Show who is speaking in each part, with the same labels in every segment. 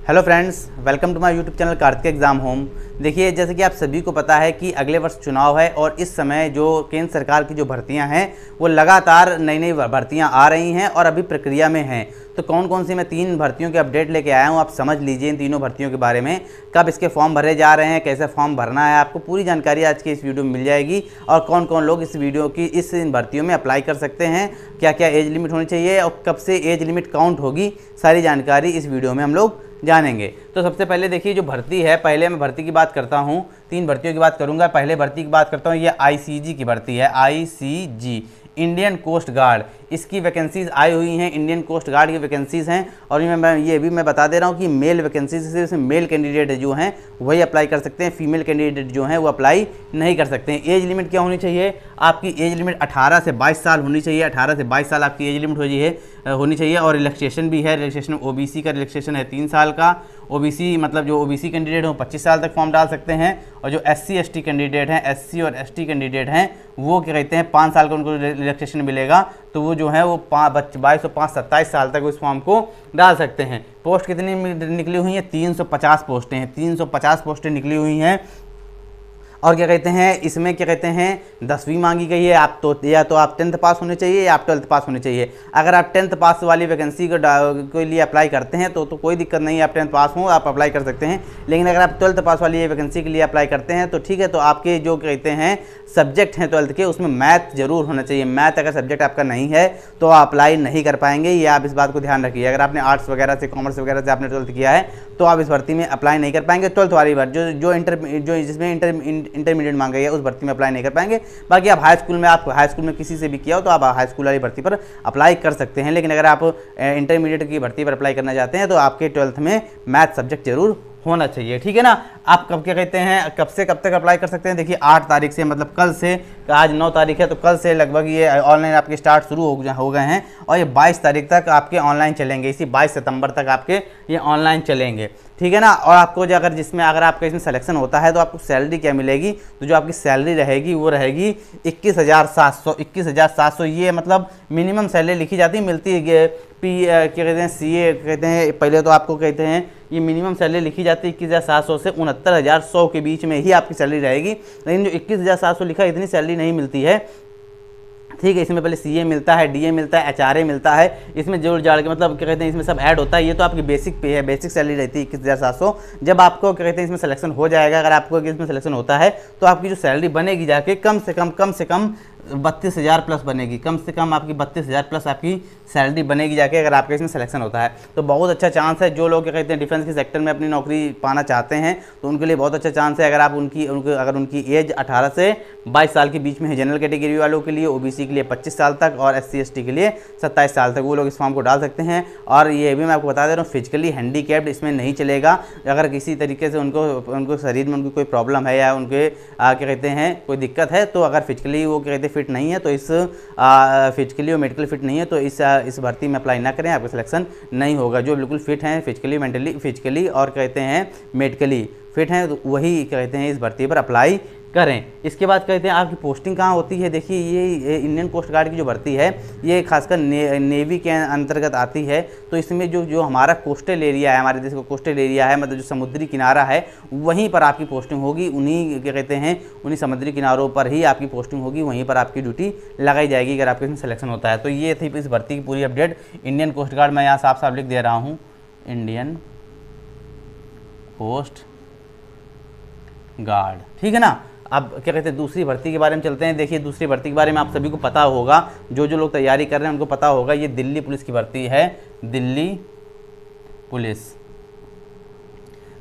Speaker 1: Hello friends, welcome to my YouTube channel Kartik exam home. देखिए, जैसे कि आप सभी को पता है कि अगले वर्ष चुनाव है और इस समय जो केंद्र सरकार की जो भर्तियां हैं वो लगातार नई नई भर्तियां आ रही हैं और अभी प्रक्रिया में हैं। तो कौन कौन सी मैं 3 भर्तियों के अपडेट लेके आया हूं, आप समझ लीजिए इन तीनों भर्तियों के बारे में। कब इसके फॉर्म भरे जा रहे हैं, कैसे फॉर्म भरना है, आपको पूरी जानकारी आज की इस वीडियो में मिल जाएगी। और कौन कौन लोग इस भर्तियों में अप्लाई कर सकते हैं, क्या क्या एज लिमिट होनी चाहिए और कब से एज लिमिट काउंट होगी, सारी जानकारी इस वीडियो में हम लोग जानेंगे। तो सबसे पहले देखिए, जो भर्ती है, पहले मैं भर्ती की बात करता हूं, 3 भर्तियों की बात करूंगा। पहले भर्ती की बात करता हूं, ये आईसीजी की भर्ती है। आईसीजी इंडियन कोस्ट गार्ड, इसकी वैकेंसीज आई हुई हैं, इंडियन कोस्ट गार्ड की वैकेंसीज़ हैं। और ये भी मैं बता दे रहा हूँ कि मेल वैकेंसीज, सिर्फ मेल कैंडिडेट जो हैं वही अप्लाई कर सकते हैं, फीमेल कैंडिडेट जो हैं वो अप्लाई नहीं कर सकते हैं। एज लिमिट क्या होनी चाहिए, आपकी एज लिमिट 18 से 22 साल होनी चाहिए। 18 से 22 साल आपकी एज लिमिट होनी चाहिए। और रिलैक्सेशन भी है, रिलैक्सेशन ओबीसी का रिलैक्सेशन है 3 साल का। ओबीसी मतलब जो ओबीसी कैंडिडेट हो 25 साल तक फॉर्म डाल सकते हैं। और जो एससी एसटी कैंडिडेट हैं, एससी और एसटी कैंडिडेट हैं, वो क्या कहते हैं 5 साल का उनको रिलैक्सेशन मिलेगा। तो वो जो है वो 22 और 5 27 साल तक उस फॉर्म को डाल सकते हैं। पोस्ट कितनी निकली हुई हैं, 350 पोस्टें हैं, 350 पोस्टें निकली हुई हैं। और क्या कहते हैं, इसमें क्या कहते हैं 10वीं मांगी गई है। आप तो या तो आप 10th पास होने चाहिए या आप 12th पास होने चाहिए। अगर आप 10th पास वाली वैकेंसी के लिए अप्लाई करते हैं तो कोई दिक्कत नहीं है, आप 10th पास हो आप अप्लाई कर सकते हैं। लेकिन अगर आप 12th पास वाली वैकेंसी के लिए अप्लाई करते हैं तो ठीक है, तो आपके जो कहते हैं सब्जेक्ट हैं 12th के, उसमें मैथ जरूर होना चाहिए। मैथ अगर सब्जेक्ट आपका नहीं है तो आप अप्लाई नहीं कर पाएंगे, ये आप इस बात को ध्यान रखिए। अगर आपने आर्ट्स वगैरह से, कॉमर्स वगैरह से आपने 12th किया है तो आप इस भर्ती में अप्लाई नहीं कर पाएंगे। 12th वाली बार जो जिसमें इंटरमीडिएट मांगा गया उस भर्ती में अप्लाई नहीं कर पाएंगे। बाकी आप हाई स्कूल में किसी से भी किया हो तो आप हाई स्कूल वाली भर्ती पर अप्लाई कर सकते हैं। लेकिन अगर आप इंटरमीडिएट की भर्ती पर अप्लाई करना चाहते हैं तो आपके 12th में मैथ सब्जेक्ट जरूर होना चाहिए, ठीक है ना। आप कब क्या कहते हैं, कब से कब तक अप्लाई कर सकते हैं, देखिए 8 तारीख से, मतलब कल से, आज 9 तारीख है तो कल से लगभग ये ऑनलाइन आपके स्टार्ट शुरू हो गए हैं। और ये 22 तारीख तक आपके ऑनलाइन चलेंगे, इसी 22 सितंबर तक आपके ये ऑनलाइन चलेंगे, ठीक है ना। और आपको जो अगर आपका इसमें सिलेक्शन होता है तो आपको सैलरी क्या मिलेगी, तो जो आपकी सैलरी रहेगी वो रहेगी 21,700। ये मतलब मिनिमम सैलरी लिखी जाती है, मिलती है क्या कहते हैं सीए कहते हैं। पहले तो आपको कहते हैं ये मिनिमम सैलरी लिखी जाती है 21,700 से 69,100 के बीच में ही आपकी सैलरी रहेगी। लेकिन जो 21,700 लिखा है, इतनी सैलरी नहीं मिलती है, ठीक है। इसमें पहले सीए मिलता है, डीए मिलता है, एचआरए मिलता है, इसमें जोड़ जाड़ के मतलब क्या कहते हैं इसमें सब ऐड होता है। ये तो आपकी बेसिक पे है, बेसिक सैलरी रहती है 21,700। जब आपको क्या कहते हैं इसमें सिलेक्शन हो जाएगा, अगर आपको इसमें सिलेक्शन होता है तो आपकी जो सैलरी बनेगी जाके कम से कम 32,000 प्लस बनेगी। कम से कम आपकी 32,000 प्लस आपकी सैलरी बनेगी जाके, अगर आपका इसमें सिलेक्शन होता है तो बहुत अच्छा चांस है। जो लोग क्या कहते हैं डिफेंस के सेक्टर में अपनी नौकरी पाना चाहते हैं तो उनके लिए बहुत अच्छा चांस है। अगर आप अगर उनकी एज 18 से 22 साल के बीच में है, जनरल कैटेगरी वालों के लिए, ओबीसी के लिए 25 साल तक और एससी एसटी के लिए 27 साल तक, वो लोग इस फॉर्म को डाल सकते हैं। और ये भी मैं आपको बता दे रहा हूँ, फिजिकली हैंडीकैप्ड इसमें नहीं चलेगा। अगर किसी तरीके से उनको शरीर में उनकी कोई प्रॉब्लम है या उनके क्या कहते हैं कोई दिक्कत है, तो अगर फिजिकली वो क्या कहते हैं फिट नहीं है तो इस फिजिकली और मेडिकल फिट नहीं है तो इस भर्ती में अप्लाई ना करें, आपका सिलेक्शन नहीं होगा। जो बिल्कुल फिट हैं फिजिकली और कहते हैं मेडिकली फिट हैं तो वही कहते हैं इस भर्ती पर अप्लाई करें। इसके बाद कहते हैं आपकी पोस्टिंग कहाँ होती है। देखिए, ये इंडियन कोस्ट गार्ड की जो भर्ती है ये खासकर नेवी के अंतर्गत आती है। तो इसमें जो हमारा कोस्टल एरिया है, हमारे देश का कोस्टल एरिया है, मतलब जो समुद्री किनारा है, वहीं पर आपकी पोस्टिंग होगी। उन्हीं क्या कहते हैं उन्हीं समुद्री किनारों पर ही आपकी पोस्टिंग होगी, वहीं पर आपकी ड्यूटी लगाई जाएगी अगर आपके इसमें सिलेक्शन होता है। तो ये थी इस भर्ती की पूरी अपडेट। इंडियन कोस्ट गार्ड मैं यहाँ साफ साफ लिख दे रहा हूँ, इंडियन कोस्ट गार्ड, ठीक है ना। अब क्या कहते हैं दूसरी भर्ती के बारे में चलते हैं। देखिए, दूसरी भर्ती के बारे में आप सभी को पता होगा, जो लोग तैयारी कर रहे हैं उनको पता होगा, ये दिल्ली पुलिस की भर्ती है, दिल्ली पुलिस।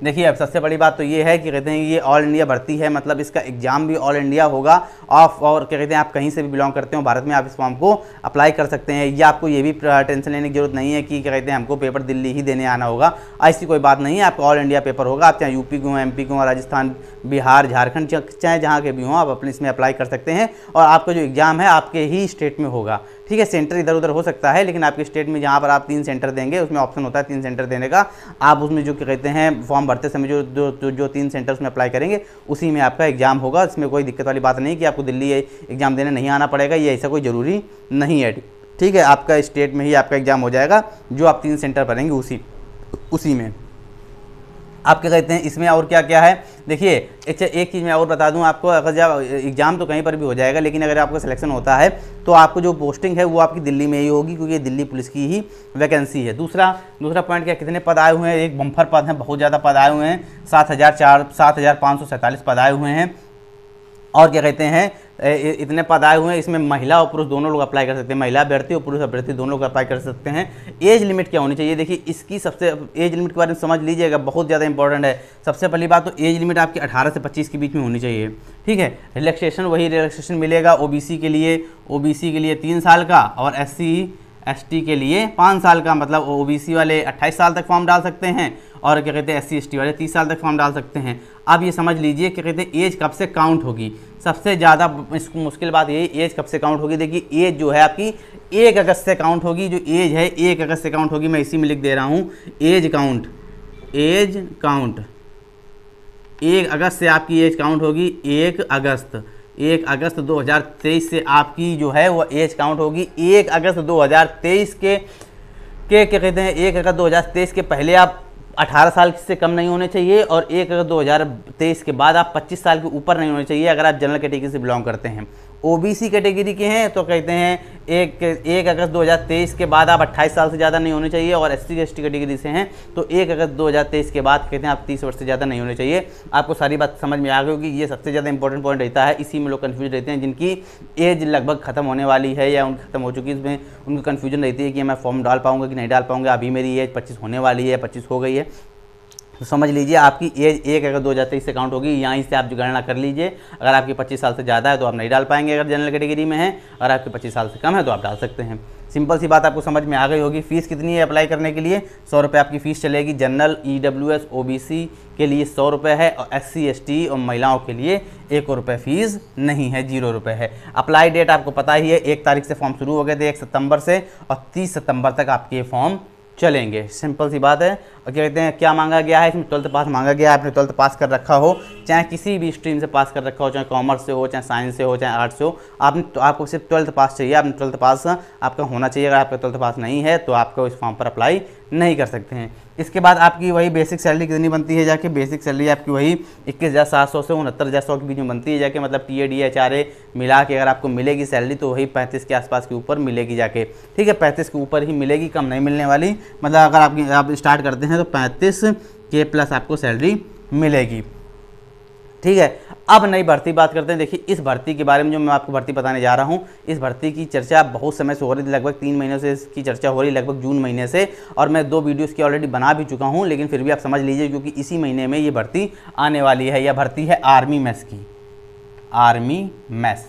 Speaker 1: देखिए, अब सबसे बड़ी बात तो ये है कि कहते हैं ये ऑल इंडिया भर्ती है, मतलब इसका एग्जाम भी ऑल इंडिया होगा। और क्या कहते हैं आप कहीं से भी बिलोंग करते हो भारत में, आप इस फॉर्म को अप्लाई कर सकते हैं। या आपको ये भी टेंशन लेने की जरूरत नहीं है कि क्या कहते हैं हमको पेपर दिल्ली ही देने आना होगा, ऐसी कोई बात नहीं है। आपका ऑल इंडिया पेपर होगा, आप चाहे यूपी के हों, एमपी के हों, राजस्थान, बिहार, झारखंड, चाहे जहाँ के भी हों, आप अपने इसमें अप्लाई कर सकते हैं। और आपका जो एग्जाम है आपके ही स्टेट में होगा, ठीक है। सेंटर इधर उधर हो सकता है, लेकिन आपके स्टेट में जहाँ पर आप 3 सेंटर देंगे, उसमें ऑप्शन होता है 3 सेंटर देने का। आप उसमें जो क्या कहते हैं फॉर्म भरते समय जो 3 सेंटर्स में अप्लाई करेंगे उसी में आपका एग्जाम होगा। इसमें कोई दिक्कत वाली बात नहीं कि आपको दिल्ली एग्जाम देने नहीं आना पड़ेगा, ये ऐसा कोई ज़रूरी नहीं है, ठीक है। आपका स्टेट में ही आपका एग्जाम हो जाएगा, जो आप 3 सेंटर भरेंगे उसी में। आप क्या कहते हैं इसमें और क्या क्या है, देखिए एक चीज़ मैं और बता दूं आपको, अगर जब एग्ज़ाम तो कहीं पर भी हो जाएगा, लेकिन अगर आपका सिलेक्शन होता है तो आपको जो पोस्टिंग है वो आपकी दिल्ली में ही होगी, क्योंकि ये दिल्ली पुलिस की ही वैकेंसी है। दूसरा पॉइंट क्या, कितने पद आए हुए हैं, एक बम्फर पद हैं, बहुत ज़्यादा पद आए हुए हैं, 7,547 पद आए हुए हैं। और क्या कहते हैं इतने पद आए हुए हैं, इसमें महिला और पुरुष दोनों लोग अप्लाई कर सकते हैं, महिला अभ्यर्थी और पुरुष अभ्यर्थी दोनों लोग अप्लाई कर सकते हैं। एज लिमिट क्या होनी चाहिए, देखिए इसकी सबसे एज लिमिट के बारे में समझ लीजिएगा, बहुत ज़्यादा इंपॉर्टेंट है। सबसे पहली बात तो एज लिमिट आपकी 18 से 25 के बीच में होनी चाहिए, ठीक है। रिलैक्सेशन, वही रिलैक्सेशन मिलेगा ओबीसी के लिए 3 साल का और SC/ST के लिए 5 साल का, मतलब ओबीसी वाले 28 साल तक फॉर्म डाल सकते हैं और क्या कहते हैं SC/ST वाले 30 साल तक फॉर्म डाल सकते हैं। अब ये समझ लीजिए क्या कहते हैं एज कब से काउंट होगी, सबसे ज़्यादा मुश्किल बात यही, एज कब से काउंट होगी। देखिए एज जो है आपकी 1 अगस्त से काउंट होगी, जो एज है 1 अगस्त से काउंट होगी, मैं इसी में लिख दे रहा हूँ एज काउंट 1 अगस्त से आपकी एज काउंट होगी। 1 अगस्त 2023 से आपकी जो है वो एज काउंट होगी। 1 अगस्त 2023 के क्या कहते हैं 1 अगस्त 2023 के पहले आप 18 साल से कम नहीं होने चाहिए और 1 अगस्त 2023 के बाद आप 25 साल के ऊपर नहीं होने चाहिए अगर आप जनरल कैटेगरी से बिलोंग करते हैं। ओबीसी कैटेगरी के हैं तो कहते हैं 1 अगस्त 2023 के बाद आप 28 साल से ज़्यादा नहीं होने चाहिए, और SC/ST कैटेगरी से हैं तो 1 अगस्त 2023 के बाद कहते हैं आप 30 वर्ष से ज़्यादा नहीं होने चाहिए। आपको सारी बात समझ में आ गई होगी, ये सबसे ज़्यादा इंपॉर्टेंट पॉइंट रहता है, इसी में लोग कन्फ्यूज रहते हैं जिनकी एज लगभग खत्म होने वाली है या उनकी खत्म हो चुकी है, इसमें उनको कन्फ्यूजन रहती है कि मैं फॉर्म डाल पाऊँगा कि नहीं डाल पाऊँगा। अभी मेरी एज 25 होने वाली है, 25 हो गई है, तो समझ लीजिए आपकी एज 1 अगस्त 2023 से काउंट होगी। यहाँ से आप जो गणना कर लीजिए, अगर आपकी 25 साल से ज़्यादा है तो आप नहीं डाल पाएंगे अगर जनरल कैटेगरी में है, अगर आपके 25 साल से कम है तो आप डाल सकते हैं। सिंपल सी बात आपको समझ में आ गई होगी। फीस कितनी है अप्लाई करने के लिए, 100 रुपये आपकी फ़ीस चलेगी। जनरल, EWS, OBC के लिए 100 रुपये है और SC/ST और महिलाओं के लिए 1 रुपये फ़ीस नहीं है, 0 रुपये है। अप्लाई डेट आपको पता ही है, 1 तारीख से फॉर्म शुरू हो गए थे 1 सितंबर से, और 30 सितंबर तक आपके फॉर्म चलेंगे। सिंपल सी बात है। और क्या कहते हैं क्या मांगा गया है इसमें, 12th पास मांगा गया है। आपने 12th पास कर रखा हो, चाहे किसी भी स्ट्रीम से पास कर रखा हो, चाहे कॉमर्स से हो, चाहे साइंस से हो, चाहे आर्ट्स से हो, आपको सिर्फ 12th पास चाहिए। आपने 12th पास आपका होना चाहिए। अगर आपका 12th पास नहीं है तो आपको इस फॉर्म पर अप्लाई नहीं कर सकते हैं। इसके बाद आपकी वही बेसिक सैलरी कितनी बनती है जाके, बेसिक सैलरी आपकी वही 21,700 से 69,100 के बीच में बनती है जाके, मतलब TA DA HRA मिला के अगर आपको मिलेगी सैलरी तो वही 35 के आसपास के ऊपर मिलेगी जाके, ठीक है। 35 के ऊपर ही मिलेगी, कम नहीं मिलने वाली। मतलब अगर आप स्टार्ट करते हैं तो 35 के प्लस आपको सैलरी मिलेगी, ठीक है। अब नई भर्ती बात करते हैं। देखिए इस भर्ती के बारे में जो मैं आपको भर्ती बताने जा रहा हूँ, इस भर्ती की चर्चा बहुत समय से हो रही थी, लगभग 3 महीनों से इसकी चर्चा हो रही, लगभग जून महीने से, और मैं 2 वीडियोस की ऑलरेडी बना भी चुका हूँ, लेकिन फिर भी आप समझ लीजिए क्योंकि इसी महीने में ये भर्ती आने वाली है। यह भर्ती है आर्मी मेस की, आर्मी मेस,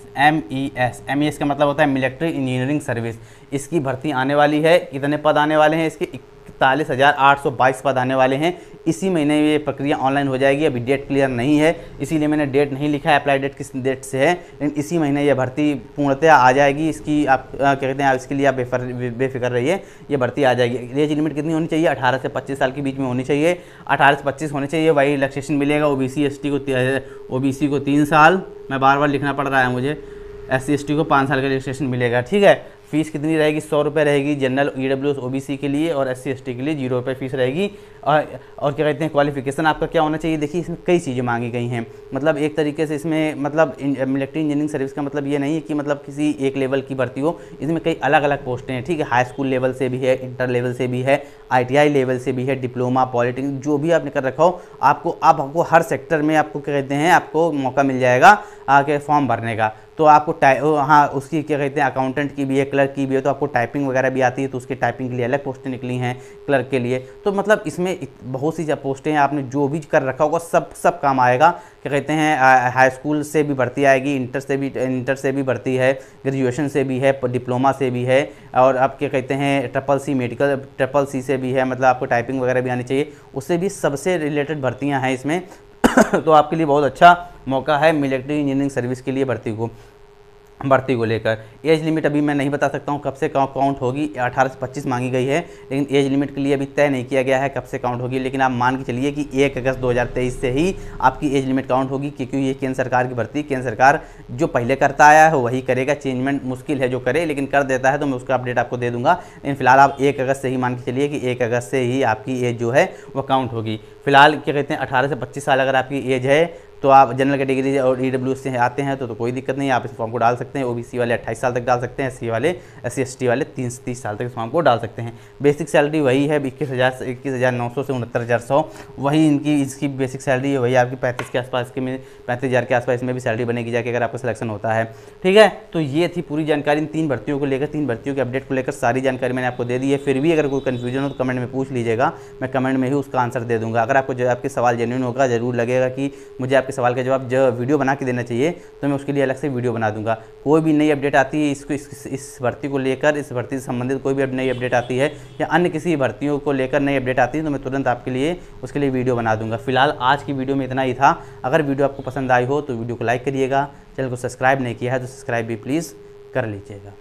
Speaker 1: MES का मतलब होता है मिलिट्री इंजीनियरिंग सर्विस। इसकी भर्ती आने वाली है। कितने पद आने वाले हैं इसके, 41,822 पद आने वाले हैं। इसी महीने ये प्रक्रिया ऑनलाइन हो जाएगी। अभी डेट क्लियर नहीं है, इसीलिए मैंने डेट नहीं लिखा है, अप्लाई डेट किस डेट से है, लेकिन इसी महीने ये भर्ती पूर्णतः आ जाएगी। इसकी आप क्या कहते हैं, इसके लिए आप बेफिक्र रहिए, ये भर्ती आ जाएगी। एज लिमिट कितनी होनी चाहिए, 18 से 25 साल के बीच में होनी चाहिए, 18 से 25 होनी चाहिए। वही रिलैक्सेशन मिलेगा। OBC को 3 साल, मैं बार बार लिखना पड़ रहा है मुझे, SC/ST को 5 साल का रिलैक्सेशन मिलेगा, ठीक है। फीस कितनी रहेगी, 100 रुपये रहेगी जनरल, EWS OBC के लिए, और SC/ST के लिए 0 रुपये फीस रहेगी। और क्या कहते हैं क्वालिफिकेशन आपका क्या होना चाहिए। देखिए इसमें कई चीज़ें मांगी गई हैं, मतलब एक तरीके से इसमें मतलब मिलिट्री इंजीनियरिंग सर्विस का मतलब ये नहीं है कि मतलब किसी एक लेवल की भर्ती हो, इसमें कई अलग अलग पोस्टें हैं, ठीक है। हाई स्कूल लेवल से भी है, इंटर लेवल से भी है, ITI लेवल से भी है, डिप्लोमा, पॉलिटेक्निक, जो भी आपने कर रखा हो, आपको हर सेक्टर में आपको क्या कहते हैं आपको मौका मिल जाएगा आके फॉर्म भरने का। तो आपको हाँ उसकी क्या कहते हैं अकाउंटेंट की भी है, क्लर्क की भी है, तो आपको टाइपिंग वगैरह भी आती है, तो उसके टाइपिंग के लिए अलग पोस्टें निकली हैं, क्लर्क के लिए। तो मतलब इसमें बहुत सी पोस्टें हैं, आपने जो भी कर रखा होगा सब काम आएगा। क्या कहते हैं हाई स्कूल से भी भर्ती आएगी, इंटर से भी भर्ती है, ग्रेजुएशन से भी है, डिप्लोमा से भी है, और आप क्या कहते हैं CCC से भी है, मतलब आपको टाइपिंग वगैरह भी आनी चाहिए, उससे भी सबसे रिलेटेड भर्तियाँ हैं इसमें। तो आपके लिए बहुत अच्छा मौका है मिलिट्री इंजीनियरिंग सर्विस के लिए भर्ती को। भर्ती को लेकर। एज लिमिट अभी मैं नहीं बता सकता हूँ कब से काउंट होगी, 18 से 25 मांगी गई है, लेकिन एज लिमिट के लिए अभी तय नहीं किया गया है कब से काउंट होगी। लेकिन आप मान के चलिए कि 1 अगस्त 2023 से ही आपकी एज लिमिट काउंट होगी, क्योंकि ये केंद्र सरकार की भर्ती, केंद्र सरकार जो पहले करता आया है वही करेगा, चेंजमेंट मुश्किल है जो करे, लेकिन कर देता है तो मैं उसका अपडेट आपको दे दूंगा। लेकिन फिलहाल आप 1 अगस्त से ही मान के चलिए कि 1 अगस्त से ही आपकी एज जो है वो काउंट होगी। फिलहाल क्या कहते हैं 18 से 25 साल अगर आपकी एज है तो आप जनरल कैटेगरी और EWS से आते हैं तो कोई दिक्कत नहीं है, आप इस फॉर्म को डाल सकते हैं। OBC वाले 28 साल तक डाल सकते हैं, SC वाले SC/ST वाले 30 से 30 साल तक इस फॉर्म को डाल सकते हैं। बेसिक सैलरी वही है 21,900 से 69,100, वही इसकी बेसिक सैलरी है, वही आपकी 35 के आसपास के में 35,000 के आसपास इसमें भी सैलरी बनेगी जाके अगर आपका सिलेक्शन होता है। ठीक है, तो ये थी पूरी जानकारी इन 3 भर्तियों को लेकर, 3 भर्तियों के अपडेट को लेकर सारी जानकारी मैंने आपको दे दी है। फिर भी अगर कोई कन्फ्यूजन हो तो कमेंट में पूछ लीजिएगा, मैं कमेंट में ही उसका आंसर दे दूंगा। अगर आपको जो आपके सवाल जेन्युइन होगा, जरूर लगेगा कि मुझे आपके सवाल का जवाब वीडियो बना के देना चाहिए, तो मैं उसके लिए अलग से वीडियो बना दूंगा। कोई भी नई अपडेट आती है इस भर्ती को लेकर, इस भर्ती से संबंधित कोई भी नई अपडेट आती है या अन्य किसी भर्तियों को लेकर नई अपडेट आती है तो मैं तुरंत आपके लिए उसके लिए वीडियो बना दूंगा। फिलहाल आज की वीडियो में इतना ही था। अगर वीडियो आपको पसंद आई हो तो वीडियो को लाइक करिएगा, चैनल को सब्सक्राइब नहीं किया है तो सब्सक्राइब भी प्लीज़ कर लीजिएगा।